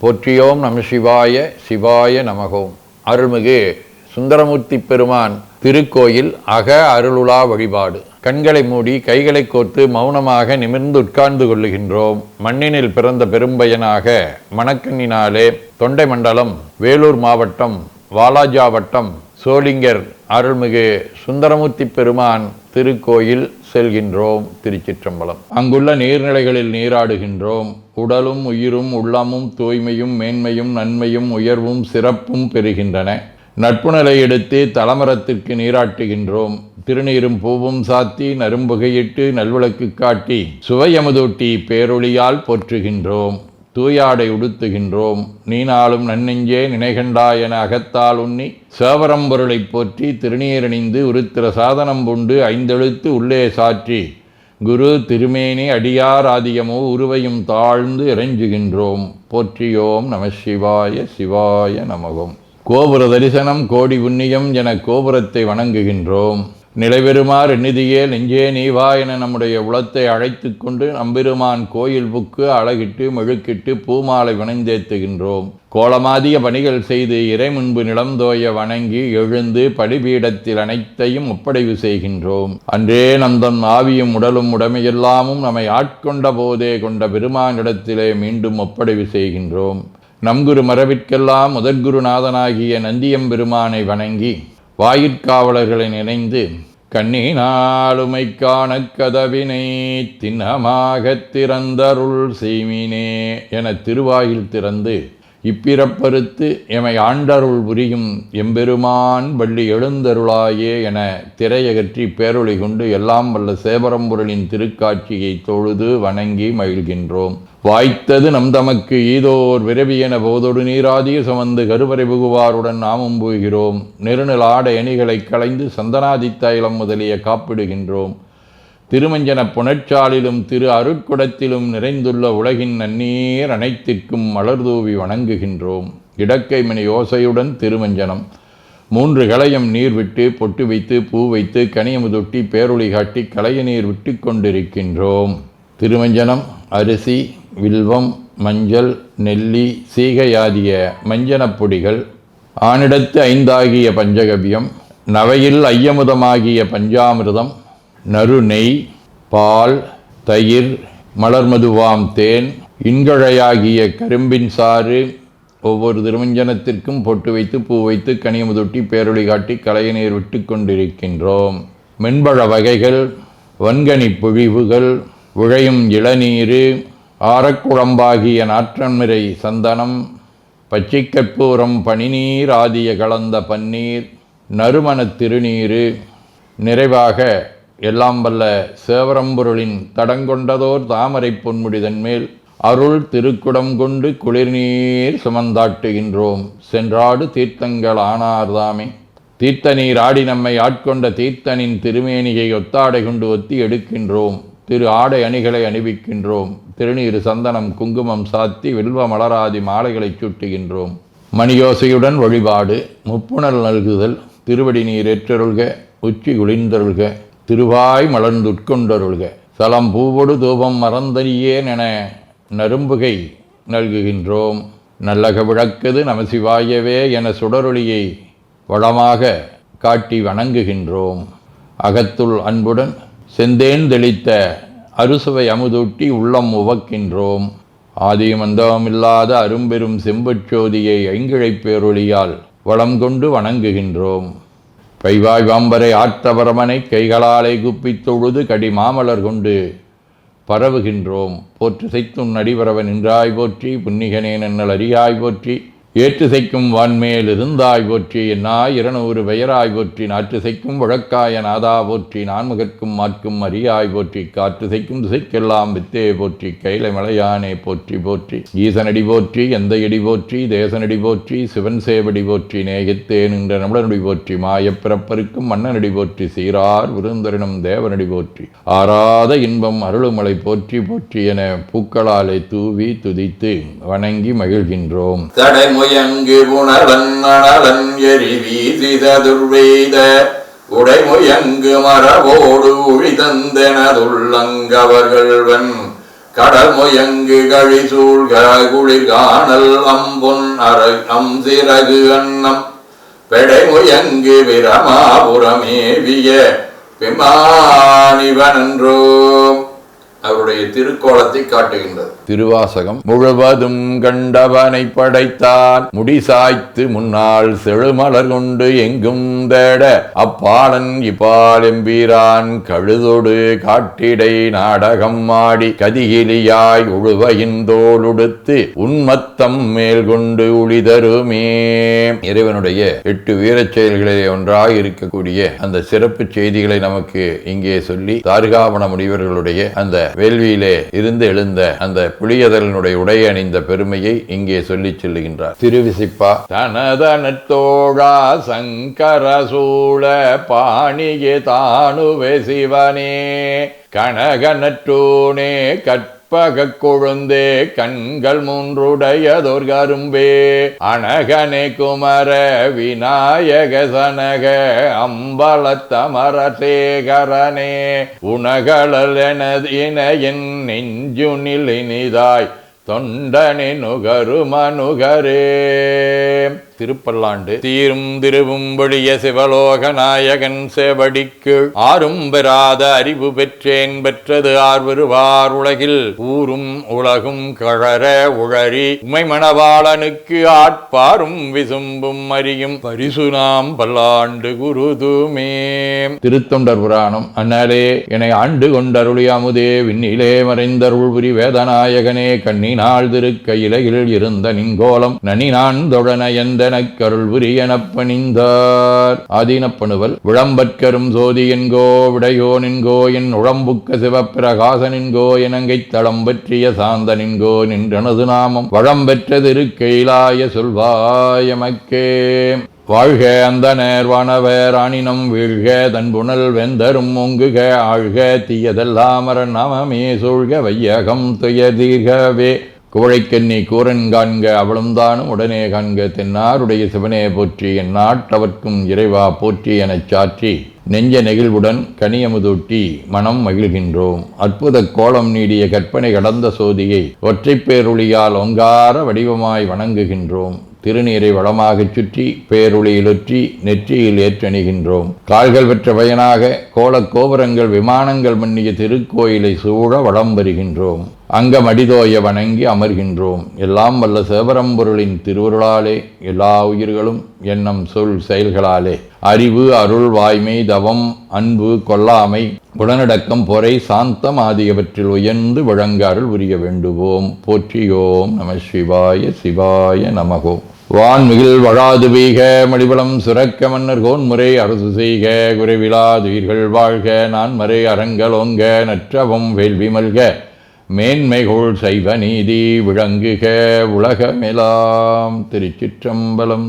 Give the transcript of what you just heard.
போற்றியோம் நம சிவாய சிவாய நமகோம். அருள்மிகு சுந்தரமூர்த்தி பெருமான் திருக்கோயில் அக அருளுலா வழிபாடு. கண்களை மூடி கைகளை கோர்த்து மௌனமாக நிமிர்ந்து உட்கார்ந்து கொள்ளுகின்றோம். மண்ணினில் பிறந்த பெரும்பயனாக மணக்கண்ணினாலே தொண்டை மண்டலம், வேலூர் மாவட்டம், வாலாஜா வட்டம், சோளிங்கர் அருள்மிகு சுந்தரமூர்த்தி பெருமான் திருக்கோயில் செல்கின்றோம். திருச்சிற்றம்பலம். அங்குள்ள நீர்நிலைகளில் நீராடுகின்றோம். உடலும் உயிரும் உள்ளமும் தூய்மையும் மேன்மையும் நன்மையும் உயர்வும் சிறப்பும் பெறுகின்றன. நட்புணலை எடுத்து தலமரத்திற்கு நீராட்டுகின்றோம். திருநீரும் பூவும் சாத்தி நரும்புகையிட்டு நல்விளக்கு காட்டி சுவையமுதூட்டி பேரொளியால் போற்றுகின்றோம். தூயாடை உடுத்துகின்றோம். நீனாலும் நன்னெஞ்சே நினைகண்டாய் என அகத்தால் உண்ணி சேவரம்பொருளை போற்றி திருநீரணிந்து உருத்திர சாதனம் பூண்டு ஐந்தெழுத்து உள்ளே சாற்றி குரு திருமேனி அடியார் ஆதியமோ உருவையும் தாழ்ந்து இறைஞ்சுகின்றோம். போற்றியோம் நம சிவாய சிவாய நமகோம். கோபுர தரிசனம் கோடி புண்ணியம் என கோபுரத்தை வணங்குகின்றோம். நிலைபெறுமாறு எண்ணிதியே நெஞ்சே நீவா என நம்முடைய உளத்தை அழைத்து கொண்டு நம்பெருமான் கோயில் புக்கு அழகிட்டு மெழுக்கிட்டு பூமாலை வணந்தேத்துகின்றோம். கோலமாதிய பணிகள் செய்து இறை முன்பு நிலந்தோய வணங்கி எழுந்து படிபீடத்தில் அனைத்தையும் ஒப்படைவு செய்கின்றோம். அன்றே நந்தன் ஆவியும் உடலும் உடமையெல்லாமும் நம்மை ஆட்கொண்ட போதே கொண்ட பெருமானிடத்திலே மீண்டும் ஒப்படைவு செய்கின்றோம். நம்குரு மரபிற்கெல்லாம் முதற்குருநாதனாகிய நந்தியம்பெருமானை வணங்கி வாயிற்காவலர்களை நினைந்து கண்ணினாலுமை காண கதவினை திண்ணமாகத் திறந்தருள் செய்மினே என திருவாயில் திறந்து இப்பிறப்பறுத்து எமை ஆண்டருள் புரியும் எம்பெருமான் வள்ளி எழுந்தருளாயே என திரையகற்றி பேரொளி கொண்டு எல்லாம் வல்ல சேவரம்பொருளின் திருக்காட்சியை தொழுது வணங்கி மகிழ்கின்றோம். வாய்த்தது நம் தமக்கு ஈதோர் விரவி என போதொடு நீராதிய சுமந்து கருவறை புகுவாருடன் நாமும் போகிறோம். நெருநில் ஆடை அணிகளை களைந்து சந்தனாதித்தைலம் முதலிய காப்பிடுகின்றோம். திருமஞ்சன புனச்சாலிலும் திரு அருட்குடத்திலும் நிறைந்துள்ள உலகின் நன்னீர் அனைத்திற்கும் மலர்தூவி வணங்குகின்றோம். இடக்கை மணி யோசையுடன் திருமஞ்சனம் 3 களையம் நீர் விட்டு பொட்டு வைத்து பூ வைத்து கனியமுதொட்டி பேரொளி காட்டி களைய நீர் விட்டு கொண்டிருக்கின்றோம். திருமஞ்சனம் அரிசி, வில்வம், மஞ்சள், நெல்லி, சீகையாதிய மஞ்சனப் பொடிகள், ஆனிடத்து 5 ஆகிய பஞ்சகவியம், நவையில் ஐயமுதமாகிய பஞ்சாமிர்தம், நறு நெய், பால், தயிர், மலர்மதுவாம் தேன், இன்கழையாகிய கரும்பின் சாறு, ஒவ்வொரு திருமஞ்சனத்திற்கும் பொட்டு வைத்து பூ வைத்து கனியமுதொட்டி பேரொளி காட்டி களைய நீர் விட்டு கொண்டிருக்கின்றோம். மென்பழ வகைகள், வன்கனி பொழிவுகள், விழையும் இளநீர், ஆரக்குழம்பாகிய நாற்றன்மிரை சந்தனம், பச்சை கற்பூரம், பனிநீர் ஆதிய கலந்த பன்னீர், நறுமணத் திருநீர், நிறைவாக எல்லாம் வல்ல சேவரம்பொருளின் தடங்கொண்டதோர் தாமரை பொன்முடிதன் மேல் அருள் திருக்குடம் கொண்டு குளிர்நீர் சுமந்தாட்டுகின்றோம். சென்றாடு தீர்த்தங்கள் ஆனார்தாமே. தீர்த்த நீர் ஆடி நம்மை ஆட்கொண்ட தீர்த்தனின் திருமேனியை ஒத்தாடை கொண்டு ஒத்தி எடுக்கின்றோம். திரு ஆடை அணிகளை அணிவிக்கின்றோம். திருநீர் சந்தனம் குங்குமம் சாத்தி வில்வ மலராதி மாலைகளை சூட்டுகின்றோம். மணியோசையுடன் வழிபாடு. முப்புணல் நல்குதல். திருவடி நீர் ஏற்றருள்க, உச்சி குளிர்ந்தருள்க, திருவாய் மலர்ந்துட்கொண்டருள்க, சலம் பூவொடு தூபம் மறந்தறியேன் என நரும்புகை நல்குகின்றோம். நல்லக விளக்குது நமசிவாயவே என சுடரொளியை வளமாக காட்டி வணங்குகின்றோம். அகத்துள் அன்புடன் செந்தேன் தெளித்த அறுசுவை அமுதூட்டி உள்ளம் உவக்கின்றோம். ஆதியும் அந்தமில்லாத அரும்பெரும் செம்புச்சோதியை ஐங்கிழைப் பேரொளியால் வளம் கொண்டு வணங்குகின்றோம். கைவாய் வாம்பரை ஆற்றவரமனை கைகளாலே குப்பித் தொழுது கடி மாமலர் கொண்டு பரவுகின்றோம். போற்று செய்தும் நடிபரவன் நின்றாய் போற்றி, புன்னிகனே நன்னல் அறியாய் போற்றி, ஏற்று செய்க்கும் வான்மேல் இருந்தாய் போற்றி, என்னாய் 200 பெயராய் போற்றி, நாற்று செய்க்கும் வழக்காய நாதா போற்றி, நான்முகற்கும் மாற்கும் அறியாய் போற்றி, காற்று செய்க்கும் திசைக்கெல்லாம் வித்தே போற்றி, கைலை மலையானே போற்றி போற்றி, ஈசனடி போற்றி, எந்தையடி போற்றி, தேசனடி போற்றி, சிவன் சேவடி போற்றி, நேயத்தே நின்ற நம்மளனடி போற்றி, மாயப்பிறப்பருக்கும் மன்னனடி போற்றி, சீரார் விருந்தரினும் தேவனடி போற்றி, ஆராத இன்பம் அருளுமலை போற்றி போற்றி என பூக்களாலே தூவி துதித்து வணங்கி மகிழ்கின்றோம். முயங்கு புனலன் அனலன் எரி வீசித துர்வேத உடைமுயங்கு மரபோடு உழிதந்தெனதுள்ளங்கவர்கள்வன் கடல் முயங்கு கழி சூழ்க குளிர் காணல் அம்பொன் சிறகு அன்னம் பெடை முயங்கு பிரமாபுரமேவிய பிமானிவனன்றோ. அவருடைய திருக்கோலத்தை காட்டுகின்றது. திருவாசகம் முழுவதும் கண்டவனை படைத்தான் முடிசாய்த்து முன்னால் செழுமலர் கொண்டு எங்கும் தேட அப்பாலன் இப்பால் எம்பீரான் கழுதொடு காட்டிடை நாடகம் ஆடி கதிகிலியாய் உழுவையின் தோளுடுத்து உன்மத்தம் மேல் கொண்டு உளிதருமே. இறைவனுடைய 8 வீரச் செயல்களிலே ஒன்றாக இருக்கக்கூடிய அந்த சிறப்பு செய்திகளை நமக்கு இங்கே சொல்லி தார்காவண முனிவர்களுடைய அந்த வேள்வியிலே இருந்து எழுந்த அந்த புலியதலனுடைய உடை அணிந்த பெருமையை இங்கே சொல்லி செல்லுகின்றார். திருவிசிப்பா தனதனத்தோழா சங்கர சூழ பாணியே தானுவே சிவனே கனகனற்றோனே கற்பக கொழுந்தே கண்கள் 3 கரும்பே அனகனே குமர விநாயக சனக அம்பலத்தமர சேகரனே உனகளல் எனதினையின் நெஞ்சுனில் இனிதாய் தொண்டனே நுகரு மனுகரே. திருப்பல்லாண்டு தீரும் திருவும்பொழிய சிவலோக நாயகன் சேவடிக்கு ஆறும் பெறாத அறிவு பெற்றேன் பெற்றது ஆர்வருவார் உலகில் ஊரும் உலகும் கழற உழறி உமை மணவாளனுக்கு ஆட்பாரும் விசும்பும் அறியும் பரிசு நாம் பல்லாண்டு குருதுமே. திருத்தொண்டர் புராணம் அண்ணலே என்னை ஆண்டு கொண்டருளி அமுதே விண்ணிலே மறைந்தருள் புரி வேதநாயகனே கண்ணினாள் திருக்கையிலையில் இருந்த நின்கோலம் நனினான் தொழன எந்த கருள் புரியனப் பணிந்தார். ஆதீனப்பணுவல் விளம்பற்கரும் சோதி என்கோ விடையோனின்கோ என் உழம்புக்க சிவப்பிரகாசனின்கோ எனங்கை தளம் பற்றிய சாந்தனின்கோ நின்றனது நாமம் வளம்பெற்ற திருக்கையிலாய சொல்வாயமக்கே. வாழ்க அந்த நேர்வானவர் ஆணினம் வீழ்க தன்புணல் வெந்தரும் ஒங்குக ஆழ்க தீயதெல்லாம் நாமமே சூழ்க வையகம் துயதீர்கவே. குவழைக்கண்ணி கூரன் காண்க அவளும் தானும் உடனே காண்க தென்னாருடைய சிவனே போற்றி என் நாட்டவர்க்கும் இறைவா போற்றி எனச் சாற்றி நெஞ்ச நெகிழ்வுடன் கனியமுதூட்டி மனம் மகிழ்கின்றோம். அற்புத கோலம் நீடிய கற்பனை கடந்த சோதியை ஒற்றைப் பேருளியால் ஒங்கார வடிவமாய் வணங்குகின்றோம். திருநீரை வளமாகச் சுற்றி பேருளியிலொற்றி நெற்றியில் ஏற்றணிகின்றோம். கால்கள் பெற்ற பயனாக கோலக் கோபுரங்கள் விமானங்கள் மன்னிய திருக்கோயிலை சூழ வளம் வருகின்றோம். அங்கமடிதோய வணங்கி அமர்கின்றோம். எல்லாம் வல்ல சிவபரம்பொருளின் திருவருளாலே எல்லா உயிர்களும் எண்ணம் சொல் செயல்களாலே அறிவு அருள் வாய்மை தவம் அன்பு கொல்லாமை உடனடக்கம் பொறை சாந்தம் ஆகியவற்றில் உயர்ந்து விளங்க அருள் புரிய வேண்டுவோம். போற்றியோம் நம சிவாய சிவாய நமகோம். வான்மிகில் வழாது வீக மடிவளம் சுரக்க மன்னர் கோன்முறை அரசு செய்க குறைவிலாதுயிர்கள் வாழ்க நான்மறை அறங்கலோங்க நற்றவம் வேள்வி மல்க மேன்மைகோள் சைவ நீதி விளங்குக உலகமெலாம். திருச்சிற்றம்பலம்.